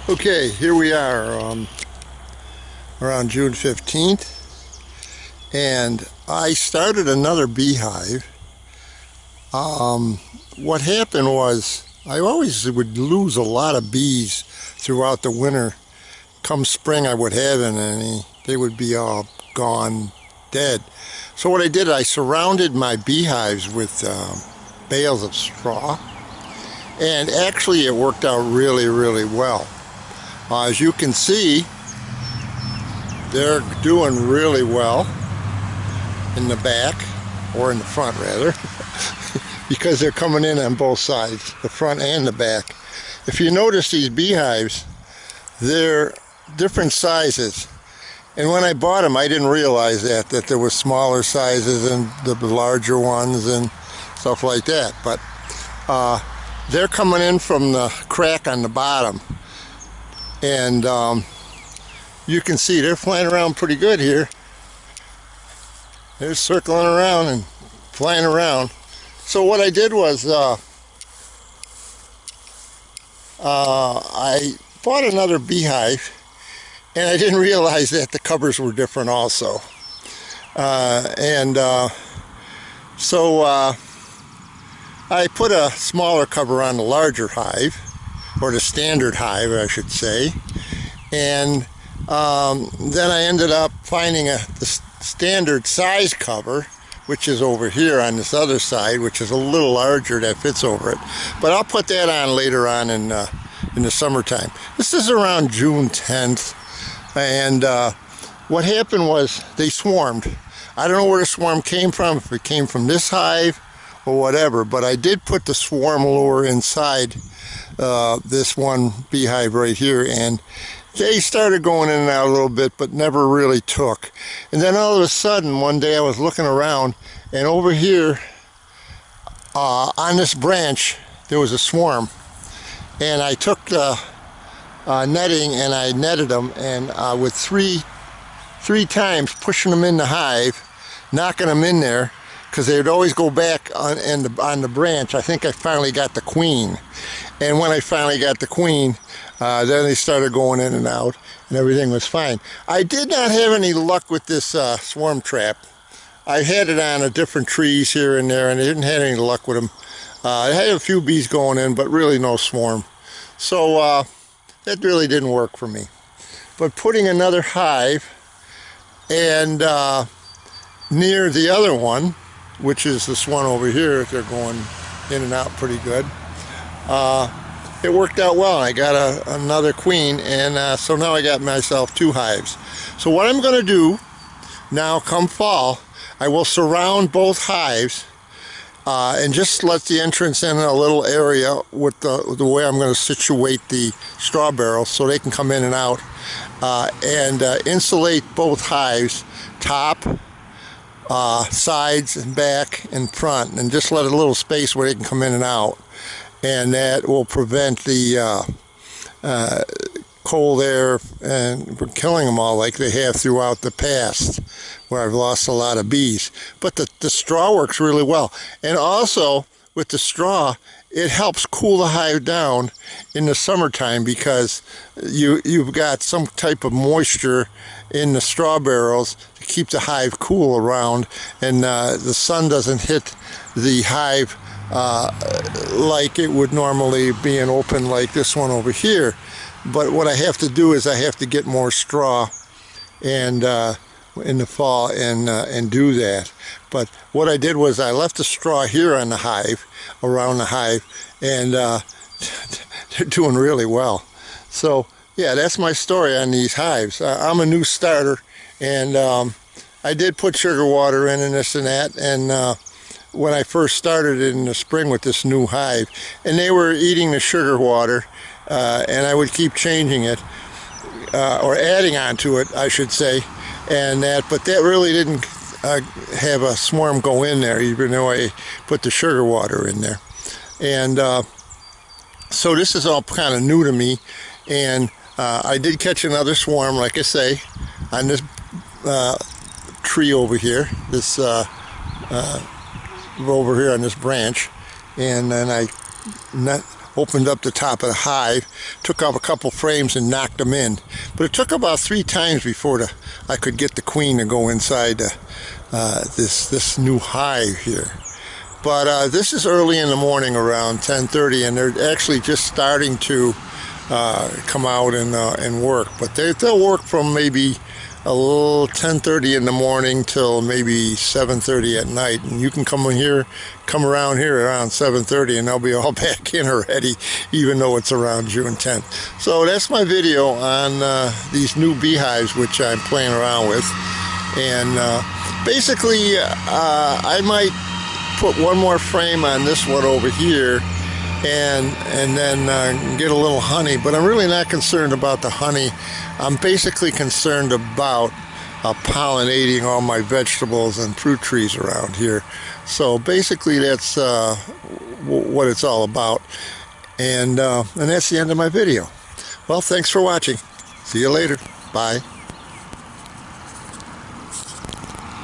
Okay, here we are around June 15th, and I started another beehive. What happened was I always would lose a lot of bees throughout the winter. Come spring I would have any, they would be all gone, dead. So what I did, I surrounded my beehives with bales of straw, and actually it worked out really well. As you can see, they're doing really well in the back, or in the front rather, because they're coming in on both sides, the front and the back. If you notice these beehives, they're different sizes. And when I bought them, I didn't realize that there were smaller sizes and the larger ones and stuff like that. But they're coming in from the crack on the bottom. And you can see they're flying around pretty good here. They're circling around and flying around. So what I did was I bought another beehive, and I didn't realize that the covers were different also. So I put a smaller cover on the larger hive, or the standard hive I should say, and then I ended up finding the standard size cover, which is over here on this other side, which is a little larger, that fits over it. But I'll put that on later on in the summertime. This is around June 10th, and what happened was they swarmed. I don't know where the swarm came from, if it came from this hive or whatever, but I did put the swarm lure inside this one beehive right here, and they started going in and out a little bit, but never really took. And then all of a sudden, one day I was looking around, and over here on this branch, there was a swarm. And I took the netting and I netted them, and with three times pushing them in the hive, knocking them in there, because they would always go back on the branch. I think I finally got the queen. And when I finally got the queen, then they started going in and out, and everything was fine. I did not have any luck with this swarm trap. I had it on different trees here and there, and I didn't have any luck with them. I had a few bees going in, but really no swarm. So that really didn't work for me. But putting another hive and near the other one, which is this one over here, they're going in and out pretty good. It worked out well. I got another queen, and so now I got myself 2 hives. So what I'm going to do now, come fall, I will surround both hives and just let the entrance in a little area with the way I'm going to situate the straw barrels so they can come in and out, and insulate both hives, top, sides and back and front, and just let a little space where they can come in and out. And that will prevent the cold air and from killing them all like they have throughout the past, where I've lost a lot of bees. But the straw works really well. And also, with the straw, it helps cool the hive down in the summertime, because you've got some type of moisture in the straw barrels to keep the hive cool around, and the sun doesn't hit the hive like it would normally be an open like this one over here. But what I have to do is I have to get more straw and in the fall and do that. But what I did was I left the straw here on the hive, around the hive, and they're doing really well. So yeah, that's my story on these hives. I'm a new starter, and I did put sugar water in and this and that, and when I first started in the spring with this new hive, and they were eating the sugar water, and I would keep changing it, or adding on to it, I should say, and but that really didn't have a swarm go in there, even though I put the sugar water in there. And so this is all kind of new to me, and I did catch another swarm, like I say, on this tree over here, this over here on this branch, and then I opened up the top of the hive, took off a couple frames and knocked them in. But it took about 3 times before I could get the queen to go inside this new hive here. But this is early in the morning, around 10:30, and they're actually just starting to come out and work. But they'll work from maybe a little 10:30 in the morning till maybe 7:30 at night, and you can come around here around 7:30 and they'll be all back in already, even though it's around June 10th. So that's my video on these new beehives which I'm playing around with. And basically I might put one more frame on this one over here and then get a little honey, but I'm really not concerned about the honey. I'm basically concerned about pollinating all my vegetables and fruit trees around here. So basically that's what it's all about, and that's the end of my video. Well, thanks for watching. See you later. Bye.